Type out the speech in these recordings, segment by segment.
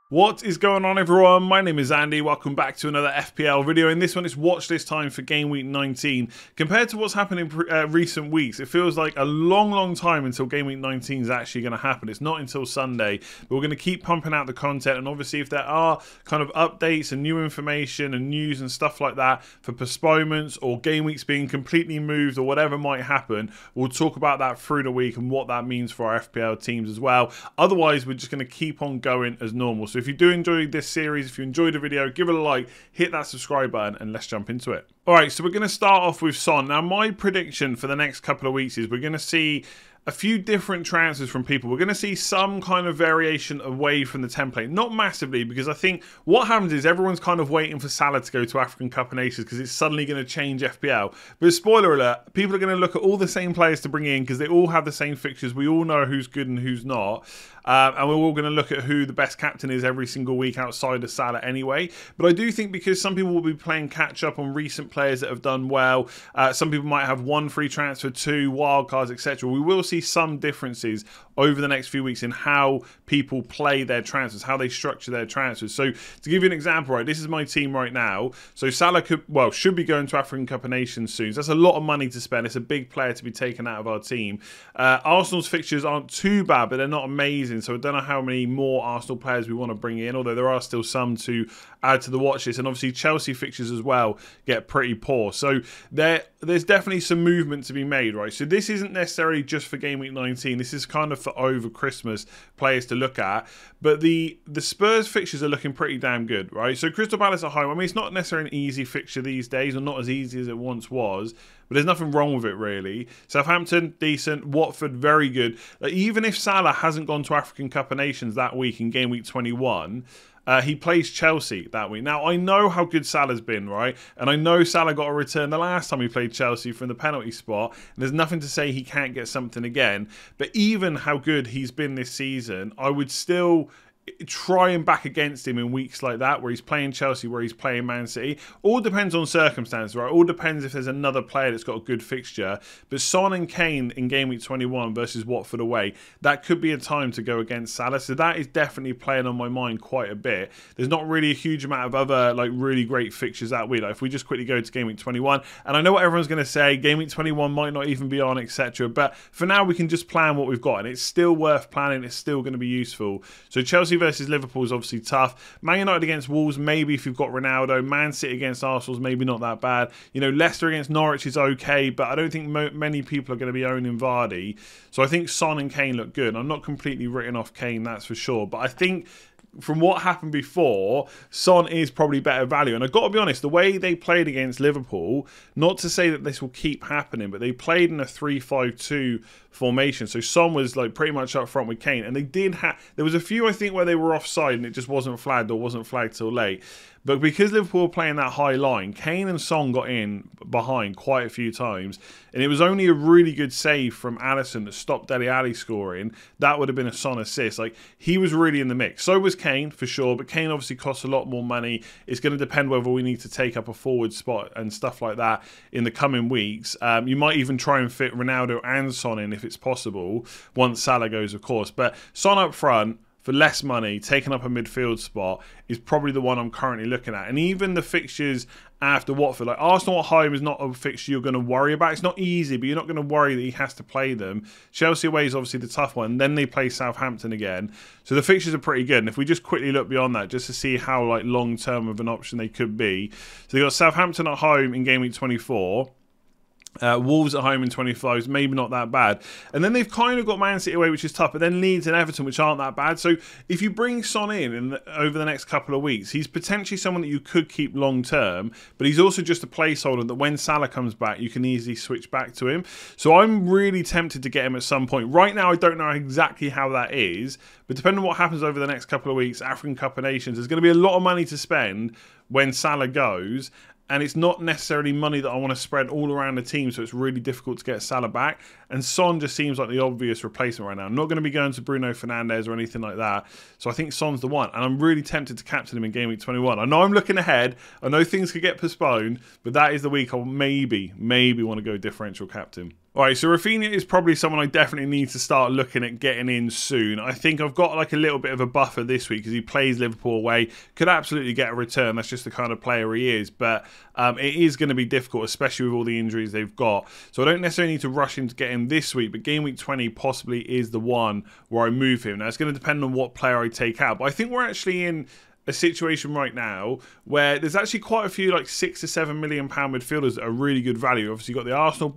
What is going on, everyone? My name is Andy. Welcome back to another FPL video. In this one, it's watch list time for game week 19. Compared to what's happened in recent weeks, it feels like a long time until game week 19 is actually going to happen. It's not until Sunday, but we're going to keep pumping out the content. And obviously, if there are kind of updates and new information and news and stuff like that for postponements or game weeks being completely moved or whatever might happen, we'll talk about that through the week and what that means for our FPL teams as well. Otherwise, we're just going to keep on going as normal. So if you do enjoy this series, if you enjoyed the video, give it a like, hit that subscribe button, and let's jump into it. Alright, so we're going to start off with Son. Now, my prediction for the next couple of weeks is we're going to see a few different transfers from people. We're going to see some kind of variation away from the template. Not massively, because I think what happens is everyone's kind of waiting for Salah to go to African Cup of Nations because it's suddenly going to change FPL. But spoiler alert, people are going to look at all the same players to bring in because they all have the same fixtures. We all know who's good and who's not. And we're all going to look at who the best captain is every single week outside of Salah anyway. But I do think because some people will be playing catch up on recent players that have done well, some people might have one free transfer, two wildcards, etc. We will see some differences over the next few weeks in how people play their transfers, how they structure their transfers. So to give you an example, right, this is my team right now. So Salah should be going to African Cup of Nations soon. So that's a lot of money to spend. It's a big player to be taken out of our team. Arsenal's fixtures aren't too bad, but they're not amazing. So I don't know how many more Arsenal players we want to bring in, although there are still some to add to the watch list. And obviously Chelsea fixtures as well get pretty poor. So there's definitely some movement to be made, right? So this isn't necessarily just for game week 19. This is kind of for over Christmas players to look at. But the Spurs fixtures are looking pretty damn good, right? So Crystal Palace at home, I mean, it's not necessarily an easy fixture these days, or not as easy as it once was, but there's nothing wrong with it, really. Southampton, decent. Watford, very good. Even if Salah hasn't gone to African Cup of Nations that week in game week 21, he plays Chelsea that week. Now, I know how good Salah's been, right? And I know Salah got a return the last time he played Chelsea from the penalty spot. And there's nothing to say he can't get something again. But even how good he's been this season, I would still try and back against him in weeks like that where he's playing Chelsea, where he's playing Man City. All depends on circumstances, right? All depends if there's another player that's got a good fixture. But Son and Kane in game week 21 versus Watford away, that could be a time to go against Salah. So that is definitely playing on my mind quite a bit. There's not really a huge amount of other really great fixtures that week. If we just quickly go to game week 21, and I know what everyone's going to say, game week 21 might not even be on, etc. But for now, we can just plan what we've got, and it's still worth planning. It's still going to be useful. So Chelsea versus Liverpool is obviously tough. Man United against Wolves, maybe if you've got Ronaldo. Man City against Arsenal is maybe not that bad. You know, Leicester against Norwich is okay, but I don't think many people are going to be owning Vardy. So I think Son and Kane look good. I'm not completely written off Kane, that's for sure. But I think from what happened before, Son is probably better value. And I've got to be honest, the way they played against Liverpool, not to say that this will keep happening, but they played in a 3-5-2 formation. So Son was pretty much up front with Kane. And they did have, there was a few I think where they were offside and it just wasn't flagged or wasn't flagged till late. But because Liverpool were playing that high line, Kane and Son got in behind quite a few times. And it was only a really good save from Alisson that stopped Dele Alli scoring. That would have been a Son assist. He was really in the mix. So was Kane, for sure. But Kane obviously costs a lot more money. It's going to depend whether we need to take up a forward spot and stuff like that in the coming weeks. You might even try and fit Ronaldo and Son in if it's possible, once Salah goes, of course. But Son up front, for less money, taking up a midfield spot, is probably the one I'm currently looking at. And even the fixtures after Watford, Arsenal at home is not a fixture you're going to worry about. It's not easy, but you're not going to worry that he has to play them. Chelsea away is obviously the tough one. Then they play Southampton again. So the fixtures are pretty good. And if we just quickly look beyond that, just to see how long-term of an option they could be. So they've got Southampton at home in game week 24. Wolves at home in 25 is maybe not that bad. And then they've kind of got Man City away, which is tough, but then Leeds and Everton, which aren't that bad. So if you bring Son in over the next couple of weeks, he's potentially someone that you could keep long term, but he's also just a placeholder that when Salah comes back, you can easily switch back to him. So I'm really tempted to get him at some point. Right now, I don't know exactly how that is, but depending on what happens over the next couple of weeks, African Cup of Nations, there's going to be a lot of money to spend when Salah goes. And it's not necessarily money that I want to spread all around the team, so it's really difficult to get Salah back. And Son just seems like the obvious replacement right now. I'm not going to be going to Bruno Fernandes or anything like that. So I think Son's the one. And I'm really tempted to captain him in game week 21. I know I'm looking ahead. I know things could get postponed. But that is the week I'll maybe want to go differential captain. All right, so Rafinha is probably someone I definitely need to start looking at getting in soon. I think I've got like a little bit of a buffer this week because he plays Liverpool away. Could absolutely get a return. That's just the kind of player he is. But it is going to be difficult, especially with all the injuries they've got. So I don't necessarily need to rush in to get him this week. But game week 20 possibly is the one where I move him. Now, it's going to depend on what player I take out. But I think we're actually in a situation right now where there's actually quite a few like £6 to £7 million midfielders that are really good value. Obviously, you've got the Arsenal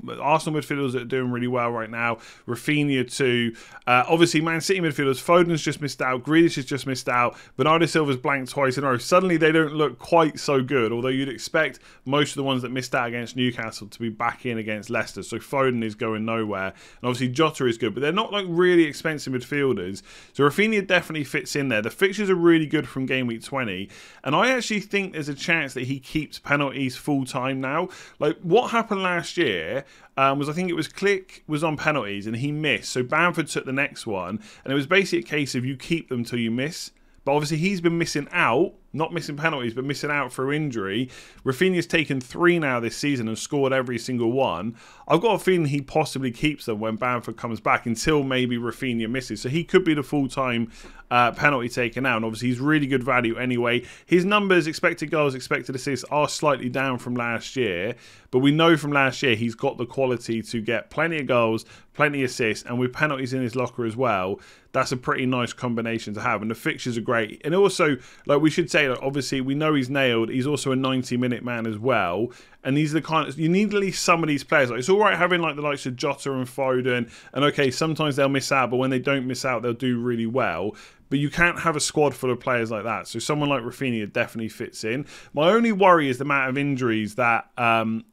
midfielders that are doing really well right now. Rafinha too. Obviously, Man City midfielders. Foden's just missed out. Grealish has just missed out. Bernardo Silva's blanked twice in a row. Suddenly, they don't look quite so good. Although you'd expect most of the ones that missed out against Newcastle to be back in against Leicester. So Foden is going nowhere. And obviously, Jota is good, but they're not like really expensive midfielders. So Rafinha definitely fits in there. The fixtures are really good from game week 20, and I actually think there's a chance that he keeps penalties full time now. Like what happened last year was I think it was Click was on penalties and he missed, so Bamford took the next one, and it was basically a case of you keep them till you miss. But obviously he's been missing out, not missing penalties, but missing out through injury. Rafinha's taken 3 now this season and scored every single one. I've got a feeling he possibly keeps them when Bamford comes back until maybe Rafinha misses. So he could be the full-time penalty taker now. And obviously he's really good value anyway. His numbers, expected goals, expected assists, are slightly down from last year. But we know from last year he's got the quality to get plenty of goals, plenty of assists, and with penalties in his locker as well, that's a pretty nice combination to have. And the fixtures are great. And also, like we should say, like, obviously we know he's nailed. He's also a 90-minute man as well. And these are the kind of, you need at least some of these players. Like, it's all right having like the likes of Jota and Foden. And okay, sometimes they'll miss out, but when they don't miss out, they'll do really well. But you can't have a squad full of players like that. So someone like Rafinha definitely fits in. My only worry is the amount of injuries that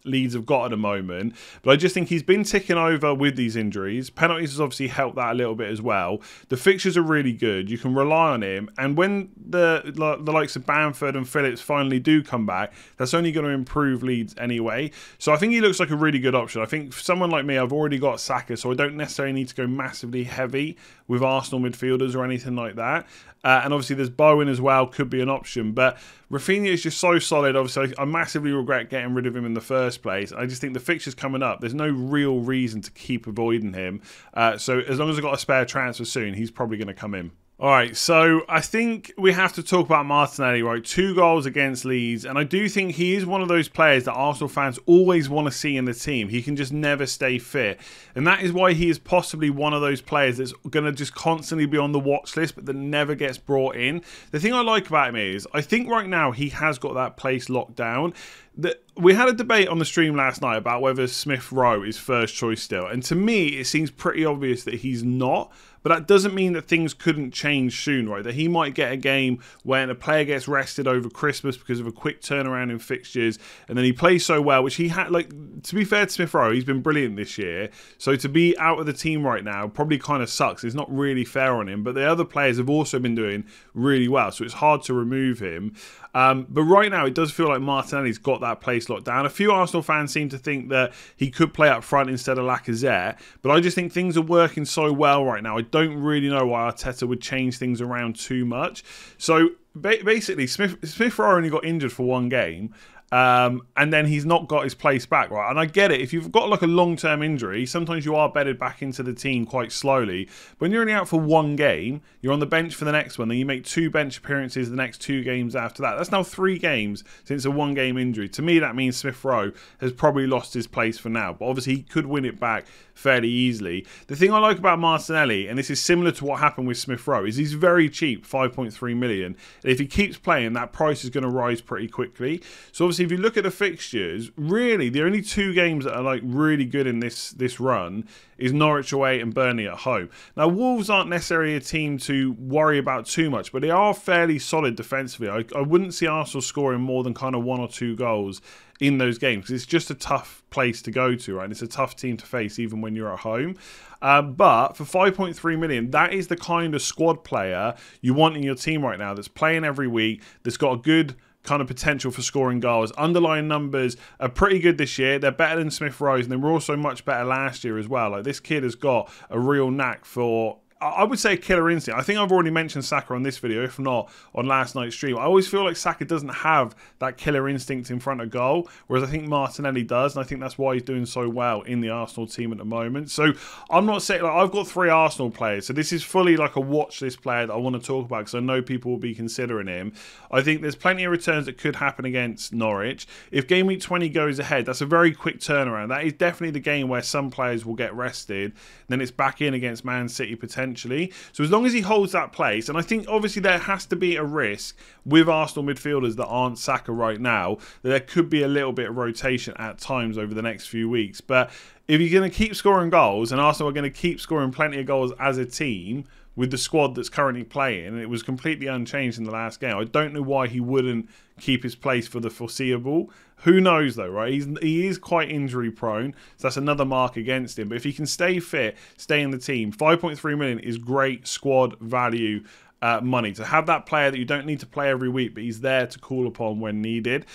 Leeds have got at the moment. But I just think he's been ticking over with these injuries. Penalties has obviously helped that a little bit as well. The fixtures are really good. You can rely on him. And when the likes of Bamford and Phillips finally do come back, that's only going to improve Leeds anyway. So I think he looks like a really good option. I think for someone like me, I've already got Saka, so I don't necessarily need to go massively heavy with Arsenal midfielders or anything like that. And obviously there's Bowen as well, could be an option. But Rafinha is just so solid. Obviously, I massively regret getting rid of him in the first place. I just think the fixtures coming up, there's no real reason to keep avoiding him. So as long as I've got a spare transfer soon, he's probably going to come in. All right, so I think we have to talk about Martinelli, right? 2 goals against Leeds, and I do think he is one of those players that Arsenal fans always want to see in the team. He can just never stay fit, and that is why he is possibly one of those players that's going to just constantly be on the watch list, but that never gets brought in. The thing I like about him is, I think right now he has got that place locked down. We had a debate on the stream last night about whether Smith Rowe is first choice still, and to me it seems pretty obvious that he's not. But that doesn't mean that things couldn't change soon, right? That he might get a game when a player gets rested over Christmas because of a quick turnaround in fixtures, and then he plays so well, which he had, like, to be fair to Smith Rowe, he's been brilliant this year. So to be out of the team right now probably kind of sucks. It's not really fair on him, but the other players have also been doing really well, so it's hard to remove him. But right now, it does feel like Martinelli's got that place locked down. A few Arsenal fans seem to think that he could play up front instead of Lacazette, but I just think things are working so well right now. I don't really know why Arteta would change things around too much. So basically, Smith Rowe only got injured for 1 game. And then he's not got his place back, right? And I get it. If you've got like a long-term injury, sometimes you are bedded back into the team quite slowly. But when you're only out for 1 game, you're on the bench for the next one, then you make 2 bench appearances the next 2 games after that. That's now 3 games since a 1-game injury. To me, that means Smith Rowe has probably lost his place for now. But obviously, he could win it back fairly easily. The thing I like about Martinelli, and this is similar to what happened with Smith Rowe, is he's very cheap, 5.3 million. And if he keeps playing, that price is going to rise pretty quickly. So obviously, if you look at the fixtures, really, the only 2 games that are like really good in this run is Norwich away and Burnley at home. Now, Wolves aren't necessarily a team to worry about too much, but they are fairly solid defensively. I wouldn't see Arsenal scoring more than kind of 1 or 2 goals in those games, because it's just a tough place to go to, right? And it's a tough team to face even when you're at home. But for 5.3 million, that is the kind of squad player you want in your team right now, that's playing every week, that's got a good kind of potential for scoring goals. Underlying numbers are pretty good this year. They're better than Smith Rowe's, and they were also much better last year as well. Like, this kid has got a real knack for I would say killer instinct. I think I've already mentioned Saka on this video, if not on last night's stream. I always feel like Saka doesn't have that killer instinct in front of goal, whereas I think Martinelli does, and I think that's why he's doing so well in the Arsenal team at the moment. So I'm not saying, like, I've got 3 Arsenal players, so this is fully like a watch list player that I want to talk about because I know people will be considering him. I think there's plenty of returns that could happen against Norwich. If game week 20 goes ahead, that's a very quick turnaround. That is definitely the game where some players will get rested, then it's back in against Man City potentially. So as long as he holds that place, and I think obviously there has to be a risk with Arsenal midfielders that aren't Saka right now, that there could be a little bit of rotation at times over the next few weeks. But if you're going to keep scoring goals, and Arsenal are going to keep scoring plenty of goals as a team with the squad that's currently playing, and it was completely unchanged in the last game, I don't know why he wouldn't keep his place for the foreseeable. Who knows though, right? He is quite injury prone, so that's another mark against him. But if he can stay fit, stay in the team, 5.3 million is great squad value money. To have that player that you don't need to play every week, but he's there to call upon when needed.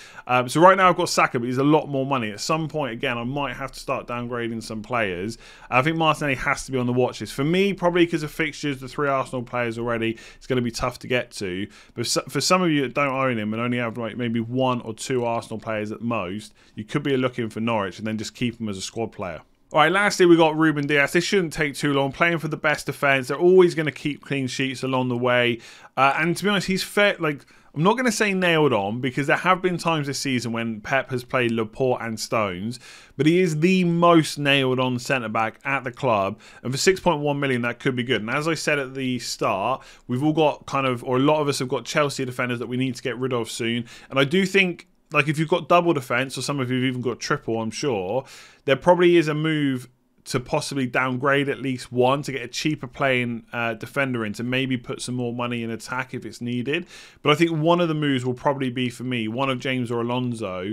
So right now I've got Saka, but he's a lot more money. At some point, again, I might have to start downgrading some players. I think Martinelli has to be on the watch list. For me, probably because of fixtures, the 3 Arsenal players already, it's going to be tough to get to. But for some of you that don't own him and only have like maybe 1 or 2 Arsenal players at most, you could be looking for Norwich and then just keep him as a squad player. All right, lastly, we got Ruben Dias. This shouldn't take too long. Playing for the best defence. They're always going to keep clean sheets along the way. And to be honest, he's fair. Like, I'm not going to say nailed on, because there have been times this season when Pep has played Laporte and Stones, but he is the most nailed on centre-back at the club. And for 6.1 million, that could be good. And as I said at the start, we've all got kind of, or a lot of us have got Chelsea defenders that we need to get rid of soon. And I do think, like, if you've got double defence, or some of you have even got triple, I'm sure, there probably is a move to possibly downgrade at least one to get a cheaper playing defender in, to maybe put some more money in attack if it's needed. But I think one of the moves will probably be, for me, one of James or Alonso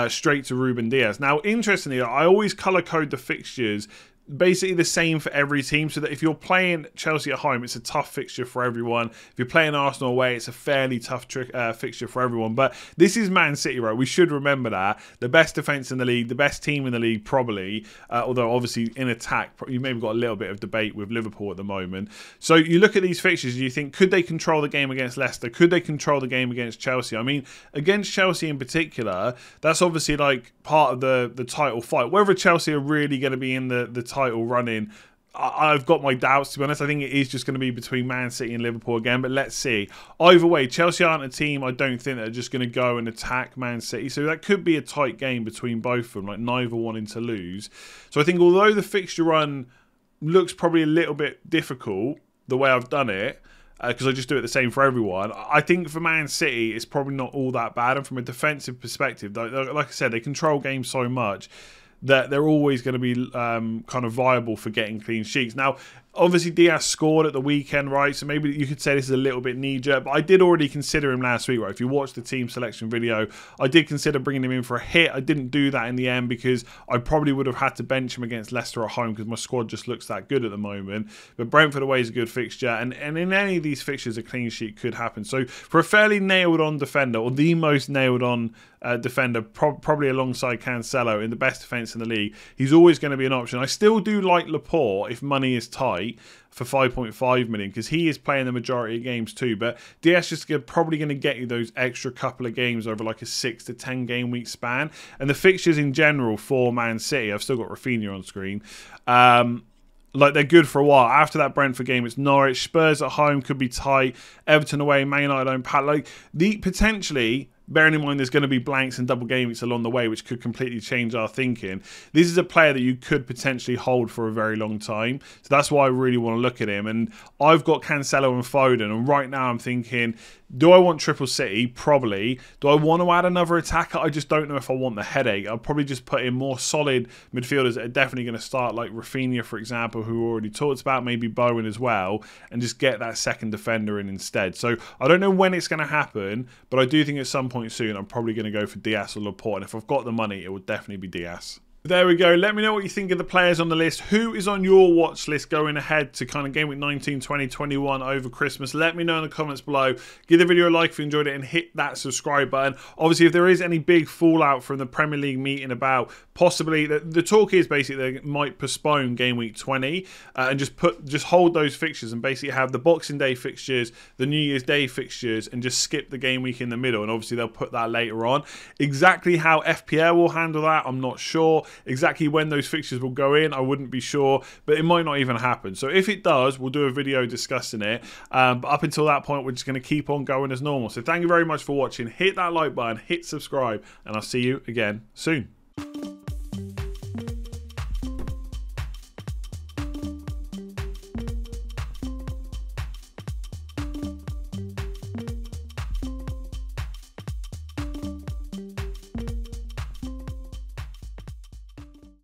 straight to Ruben Dias. Now, interestingly, I always colour code the fixtures basically the same for every team, so that if you're playing Chelsea at home, it's a tough fixture for everyone. If you're playing Arsenal away, it's a fairly tough fixture for everyone. But this is Man City, right? We should remember that. The best defence in the league, the best team in the league probably, although obviously in attack, you've maybe got a little bit of debate with Liverpool at the moment. So you look at these fixtures and you think, could they control the game against Leicester? Could they control the game against Chelsea? I mean, against Chelsea in particular, that's obviously like part of the title fight. Whether Chelsea are really going to be in the title running, I've got my doubts, to be honest. I think it is just going to be between Man City and Liverpool again, but let's see. Either way, Chelsea aren't a team, I don't think, that are just going to go and attack Man City, so that could be a tight game between both of them, like neither wanting to lose. So I think although the fixture run looks probably a little bit difficult the way I've done it, because I just do it the same for everyone, I think for Man City it's probably not all that bad. And from a defensive perspective, like I said, they control games so much that they're always going to be kind of viable for getting clean sheets. Now, obviously Diaz scored at the weekend, right? So maybe you could say this is a little bit knee-jerk, but I did already consider him last week, right? If you watched the team selection video, I did consider bringing him in for a hit. I didn't do that in the end because I probably would have had to bench him against Leicester at home because my squad just looks that good at the moment. But Brentford away is a good fixture, and in any of these fixtures, a clean sheet could happen. So for a fairly nailed-on defender, or the most nailed-on defender, probably alongside Cancelo in the best defence in the league, he's always going to be an option. I still do like Laporte if money is tight for 5.5 million, because he is playing the majority of games too, but Diaz just probably going to get you those extra couple of games over like a 6 to 10 game week span. And the fixtures in general for Man City, I've still got Rafinha on screen, like they're good for a while. After that Brentford game, it's Norwich, Spurs at home could be tight, Everton away, Man United home, like potentially, bearing in mind there's going to be blanks and double game weeks along the way, which could completely change our thinking. This is a player that you could potentially hold for a very long time. So that's why I really want to look at him. And I've got Cancelo and Foden. And right now I'm thinking, do I want Triple City? Probably. Do I want to add another attacker? I just don't know if I want the headache. I'll probably just put in more solid midfielders that are definitely going to start, like Rafinha, for example, who we already talked about, maybe Bowen as well, and just get that second defender in instead. So I don't know when it's going to happen, but I do think at some point soon I'm probably going to go for Diaz or Laporte. And if I've got the money, it would definitely be Diaz. There we go. Let me know what you think of the players on the list. Who is on your watch list going ahead to kind of Game Week 19, 2021 over Christmas? Let me know in the comments below. Give the video a like if you enjoyed it and hit that subscribe button. Obviously, if there is any big fallout from the Premier League meeting about possibly, the talk is basically they might postpone Game Week 20 and just hold those fixtures and basically have the Boxing Day fixtures, the New Year's Day fixtures, and just skip the game week in the middle. And obviously, they'll put that later on. Exactly how FPL will handle that, I'm not sure. Exactly when those fixtures will go in, I wouldn't be sure, but it might not even happen. So if it does, we'll do a video discussing it. But up until that point, we're just going to keep on going as normal. So thank you very much for watching. Hit that like button, hit subscribe, and I'll see you again soon.